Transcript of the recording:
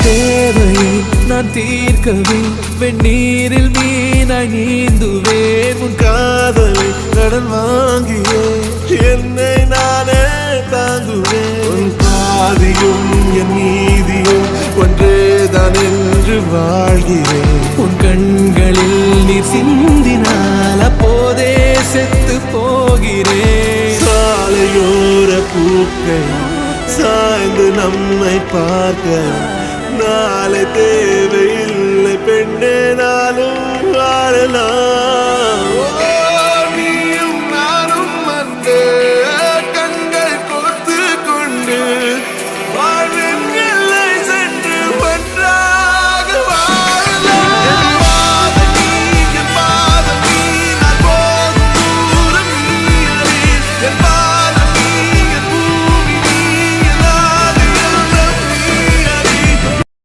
தேவையை நான் தீர்க்கவே வெந்நீரில் மீனாய் நீந்துவேன். உன் காதலை கடன் வாங்கியே என்னை நானே தாங்குவேன். உன் பாதியும் என் நீதியும் ஒன்றேதான் என்று வாழ்கிறேன். உன் கண்களில் நீர் சிந்தினால் அப்போதே செத்து போகிறேன். சாலையோர பூக்கள் சாய்ந்து நம்மை பார்க்க நாளை தேவையில்லை பெண்ணே நாளும் வாழலாம்.